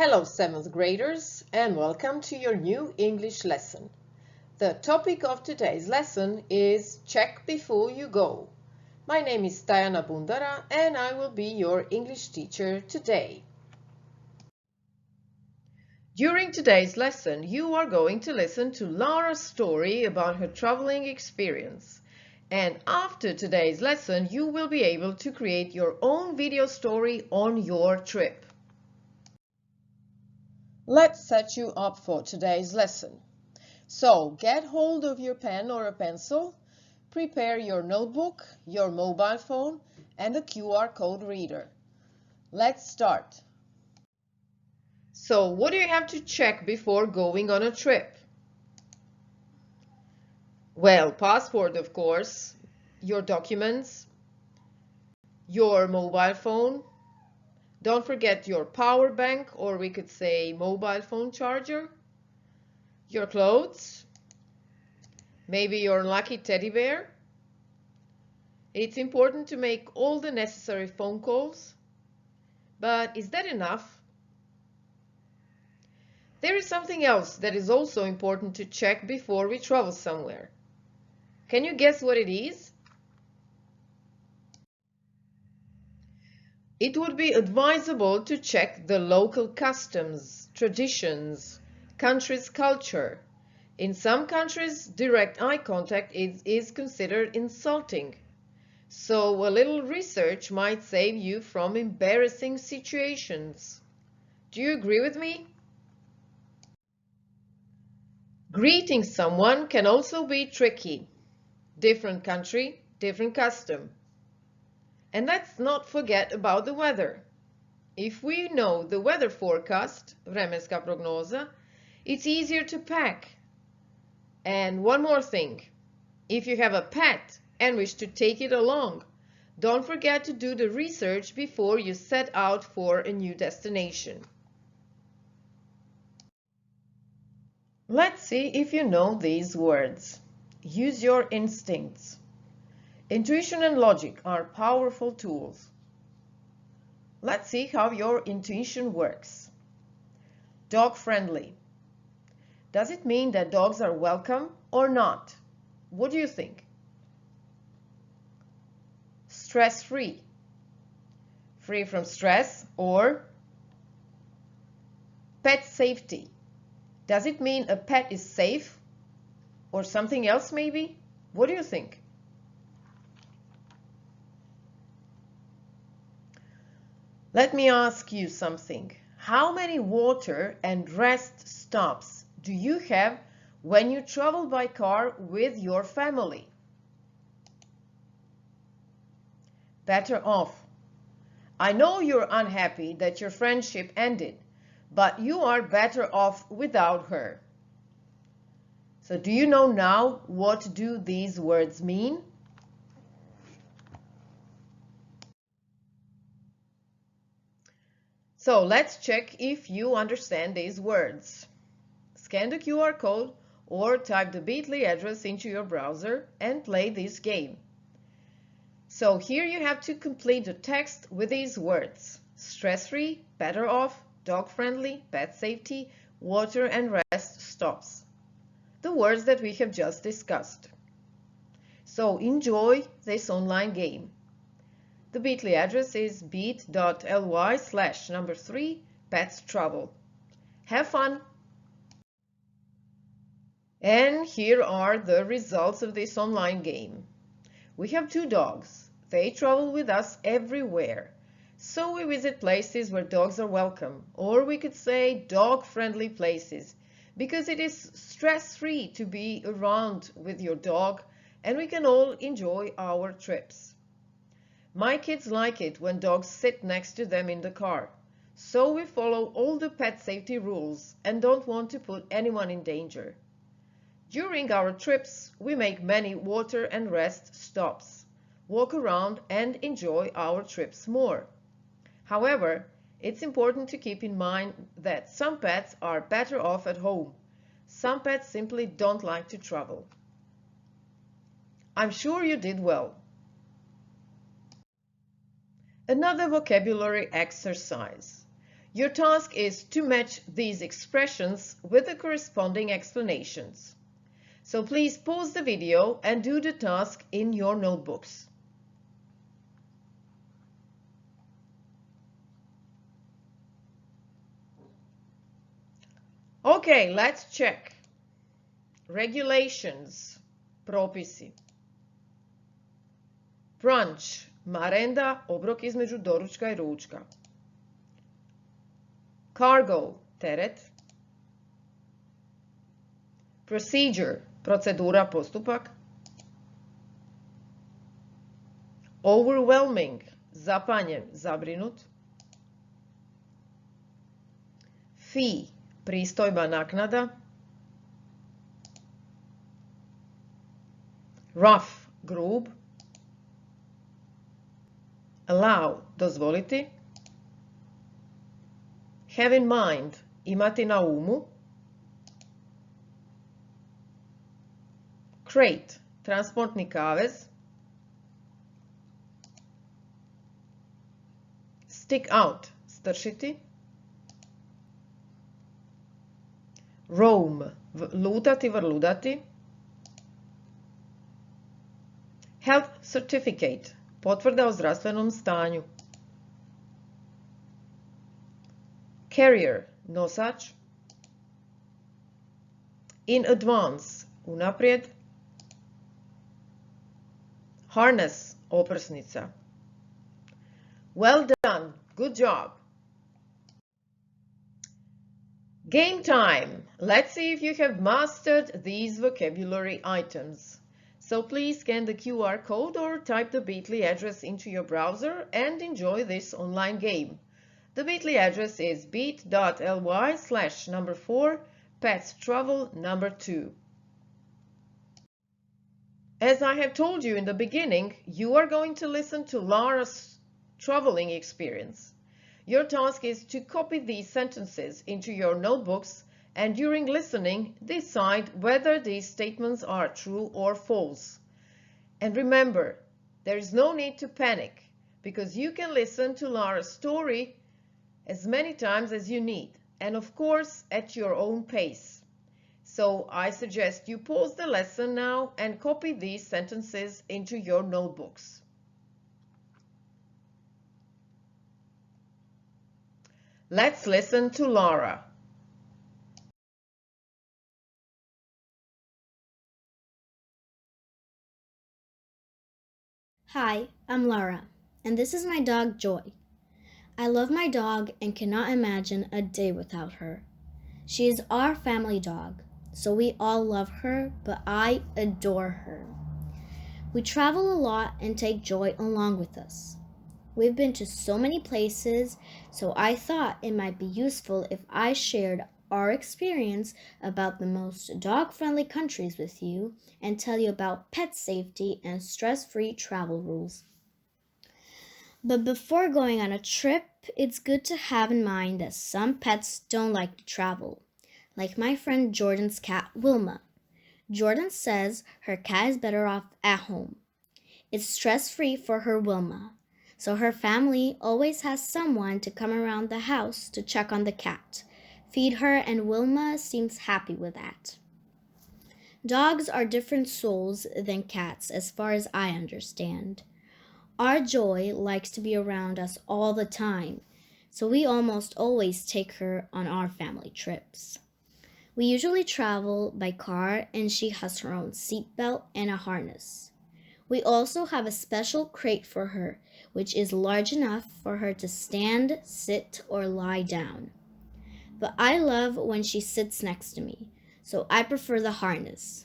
Hello 7th graders and welcome to your new English lesson. The topic of today's lesson is check before you go. My name is Stajana Bundara and I will be your English teacher today. During today's lesson, you are going to listen to Lara's story about her traveling experience. And after today's lesson, you will be able to create your own video story on your trip. Let's set you up for today's lesson. So get hold of your pen or a pencil, prepare your notebook, your mobile phone, and a QR code reader. Let's start. So what do you have to check before going on a trip? Well, passport, of course, your documents, your mobile phone. Don't forget your power bank, or we could say mobile phone charger, your clothes, maybe your lucky teddy bear. It's important to make all the necessary phone calls, but is that enough? There is something else that is also important to check before we travel somewhere. Can you guess what it is? It would be advisable to check the local customs, traditions, country's culture. In some countries, direct eye contact is considered insulting. So a little research might save you from embarrassing situations. Do you agree with me? Greeting someone can also be tricky. Different country, different custom. And let's not forget about the weather. If we know the weather forecast, vremenska prognoza, it's easier to pack. And one more thing, if you have a pet and wish to take it along, don't forget to do the research before you set out for a new destination. Let's see if you know these words. Use your instincts. Intuition and logic are powerful tools. Let's see how your intuition works. Dog friendly. Does it mean that dogs are welcome or not? What do you think? Stress free. Free from stress or pet safety. Does it mean a pet is safe or something else maybe? What do you think? Let me ask you something. How many water and rest stops do you have when you travel by car with your family? Better off. I know you're unhappy that your friendship ended, but you are better off without her. So do you know now what do these words mean? So let's check if you understand these words. Scan the QR code or type the bit.ly address into your browser and play this game. So here you have to complete the text with these words: stress-free, better off, dog-friendly, pet safety, water and rest stops. The words that we have just discussed. So enjoy this online game. The bit.ly address is bit.ly/3 pets travel. Have fun! And here are the results of this online game. We have two dogs. They travel with us everywhere. So we visit places where dogs are welcome, or we could say dog-friendly places, because it is stress-free to be around with your dog and we can all enjoy our trips. My kids like it when dogs sit next to them in the car, so we follow all the pet safety rules and don't want to put anyone in danger. During our trips, we make many water and rest stops, walk around and enjoy our trips more. However, it's important to keep in mind that some pets are better off at home. Some pets simply don't like to travel. I'm sure you did well. Another vocabulary exercise. Your task is to match these expressions with the corresponding explanations. So please pause the video and do the task in your notebooks. Okay, let's check. Regulations, propisi. Brunch, marenda, obrok između doručka i ručka. Cargo, teret. Procedure, procedura, postupak. Overwhelming, zapanjen, zabrinut. Fee, pristojba, naknada. Rough, grub. Allow, dozvoliti. Have in mind, imati na umu. Crate, transportni kavez. Stick out, stršiti. Roam, lutati, vrludati. Health certificate, potvrda o zdravstvenom stanju. Carrier, nosač. In advance, unaprijed. Harness, oprsnica. Well done, good job. Game time. Let's see if you have mastered these vocabulary items. So please scan the QR code or type the bit.ly address into your browser and enjoy this online game. The bit.ly address is bit.ly/4 pets travel number 2. As I have told you in the beginning, you are going to listen to Lara's traveling experience. Your task is to copy these sentences into your notebooks and during listening, decide whether these statements are true or false. And remember, there is no need to panic because you can listen to Lara's story as many times as you need, and of course at your own pace. So I suggest you pause the lesson now and copy these sentences into your notebooks. Let's listen to Lara. Hi, I'm Laura, and this is my dog Joy. I love my dog and cannot imagine a day without her. She is our family dog, so we all love her, but I adore her. We travel a lot and take Joy along with us. We've been to so many places, so I thought it might be useful if I shared our experience about the most dog-friendly countries with you and tell you about pet safety and stress-free travel rules. But before going on a trip, it's good to have in mind that some pets don't like to travel, like my friend Jordan's cat Wilma. Jordan says her cat is better off at home. It's stress-free for her Wilma, so her family always has someone to come around the house to check on the cat, feed her, and Wilma seems happy with that. Dogs are different souls than cats as far as I understand. Our Joy likes to be around us all the time, so we almost always take her on our family trips. We usually travel by car and she has her own seatbelt and a harness. We also have a special crate for her, which is large enough for her to stand, sit, or lie down. But I love when she sits next to me, so I prefer the harness.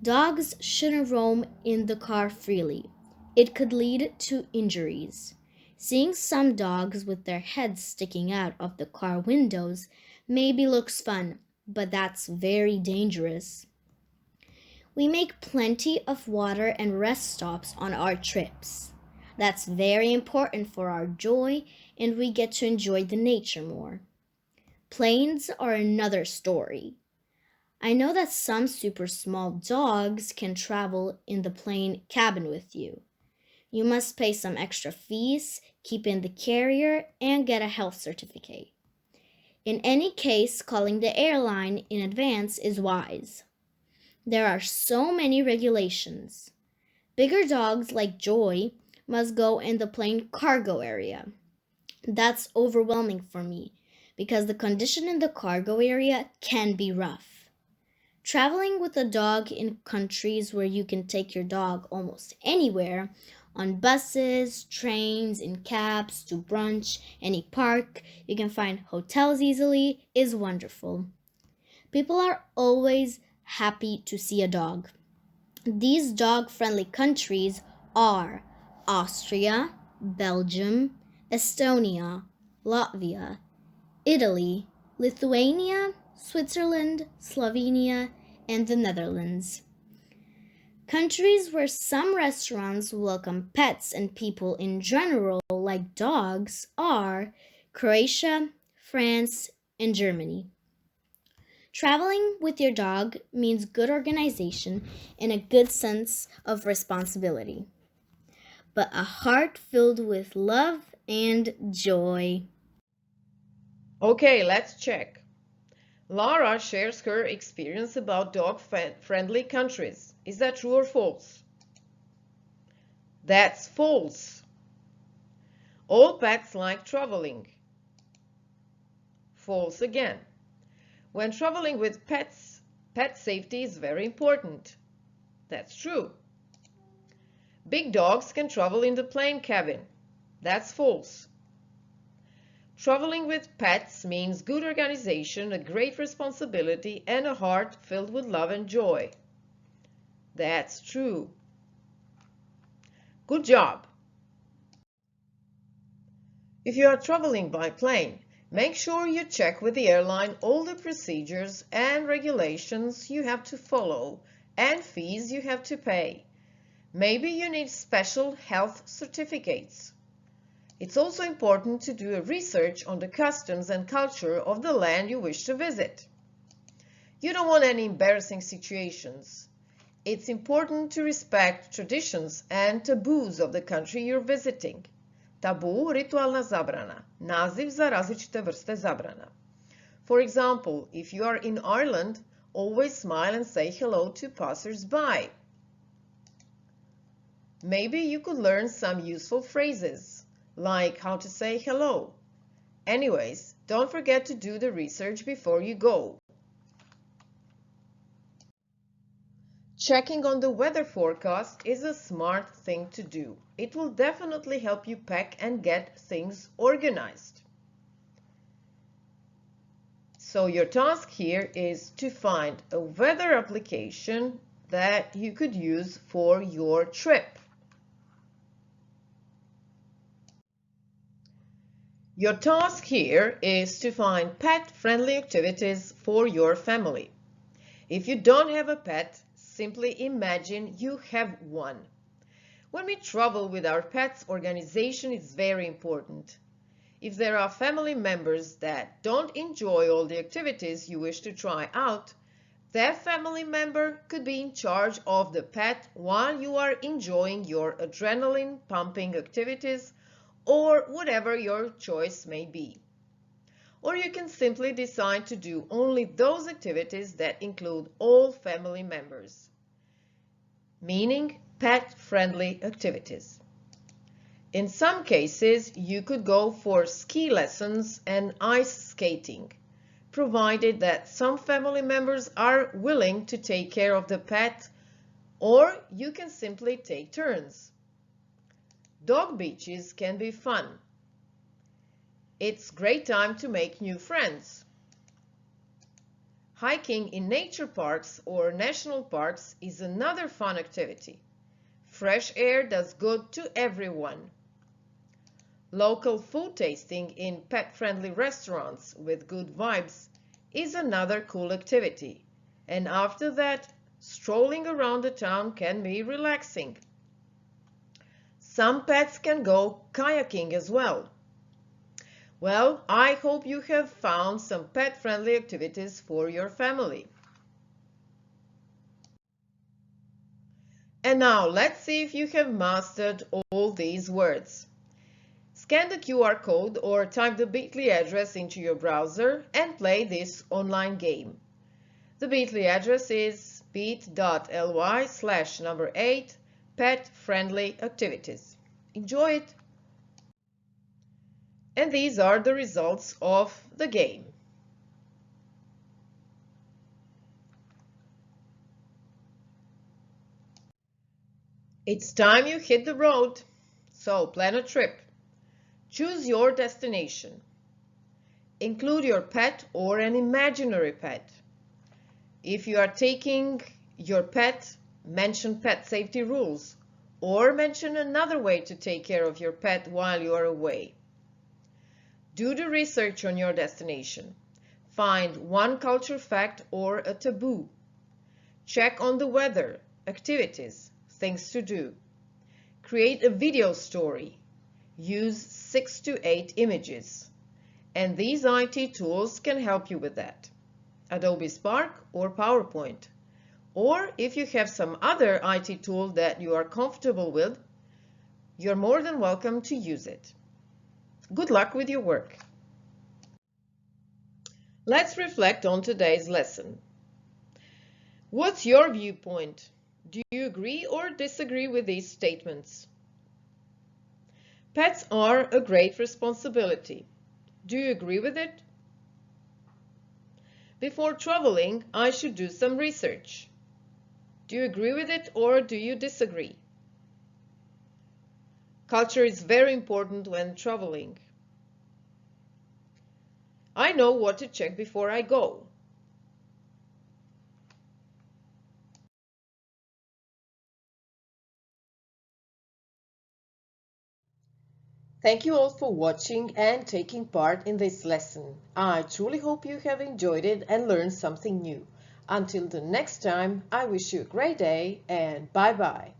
Dogs shouldn't roam in the car freely. It could lead to injuries. Seeing some dogs with their heads sticking out of the car windows maybe looks fun, but that's very dangerous. We make plenty of water and rest stops on our trips. That's very important for our Joy, and we get to enjoy the nature more. Planes are another story. I know that some super small dogs can travel in the plane cabin with you. You must pay some extra fees, keep in the carrier, and get a health certificate. In any case, calling the airline in advance is wise. There are so many regulations. Bigger dogs like Joy must go in the plane cargo area. That's overwhelming for me because the condition in the cargo area can be rough. Traveling with a dog in countries where you can take your dog almost anywhere, on buses, trains, in cabs, to brunch, any park, you can find hotels easily, is wonderful. People are always happy to see a dog. These dog friendly countries are Austria, Belgium, Estonia, Latvia, Italy, Lithuania, Switzerland, Slovenia, and the Netherlands. Countries where some restaurants welcome pets and people in general, like dogs, are Croatia, France, and Germany. Traveling with your dog means good organization and a good sense of responsibility, but a heart filled with love and joy. Okay, let's check. Lara shares her experience about dog-friendly countries. Is that true or false? That's false. All pets like traveling. False again. When traveling with pets, pet safety is very important. That's true. Big dogs can travel in the plane cabin. That's false. Traveling with pets means good organization, a great responsibility, and a heart filled with love and joy. That's true. Good job. If you are traveling by plane, make sure you check with the airline all the procedures and regulations you have to follow and fees you have to pay. Maybe you need special health certificates. It's also important to do a research on the customs and culture of the land you wish to visit. You don't want any embarrassing situations. It's important to respect traditions and taboos of the country you're visiting. Tabu, ritualna zabrana, naziv za različite vrste zabrana. For example, if you are in Ireland, always smile and say hello to passers-by. Maybe you could learn some useful phrases, like how to say hello. Anyways, don't forget to do the research before you go. Checking on the weather forecast is a smart thing to do. It will definitely help you pack and get things organized. So your task here is to find a weather application that you could use for your trip. Your task here is to find pet-friendly activities for your family. If you don't have a pet, simply imagine you have one. When we travel with our pets, organization is very important. If there are family members that don't enjoy all the activities you wish to try out, that family member could be in charge of the pet while you are enjoying your adrenaline-pumping activities or whatever your choice may be. Or you can simply decide to do only those activities that include all family members, meaning pet-friendly activities. In some cases, you could go for ski lessons and ice skating, provided that some family members are willing to take care of the pet, or you can simply take turns. Dog beaches can be fun. It's a great time to make new friends. Hiking in nature parks or national parks is another fun activity. Fresh air does good to everyone. Local food tasting in pet-friendly restaurants with good vibes is another cool activity. And after that, strolling around the town can be relaxing. Some pets can go kayaking as well. Well, I hope you have found some pet-friendly activities for your family. And now let's see if you have mastered all these words. Scan the QR code or type the bit.ly address into your browser and play this online game. The bit.ly address is bit.ly/8 pet-friendly activities. Enjoy it! And these are the results of the game. It's time you hit the road, so plan a trip. Choose your destination. Include your pet or an imaginary pet. If you are taking your pet, mention pet safety rules or mention another way to take care of your pet while you are away. Do the research on your destination. Find one culture fact or a taboo. Check on the weather, activities, things to do. Create a video story. Use 6 to 8 images. And these IT tools can help you with that. Adobe Spark or PowerPoint. Or if you have some other IT tool that you are comfortable with, you're more than welcome to use it. Good luck with your work. Let's reflect on today's lesson. What's your viewpoint? Do you agree or disagree with these statements? Pets are a great responsibility. Do you agree with it? Before traveling, I should do some research. Do you agree with it or do you disagree? Culture is very important when traveling. I know what to check before I go. Thank you all for watching and taking part in this lesson. I truly hope you have enjoyed it and learned something new. Until the next time, I wish you a great day and bye-bye.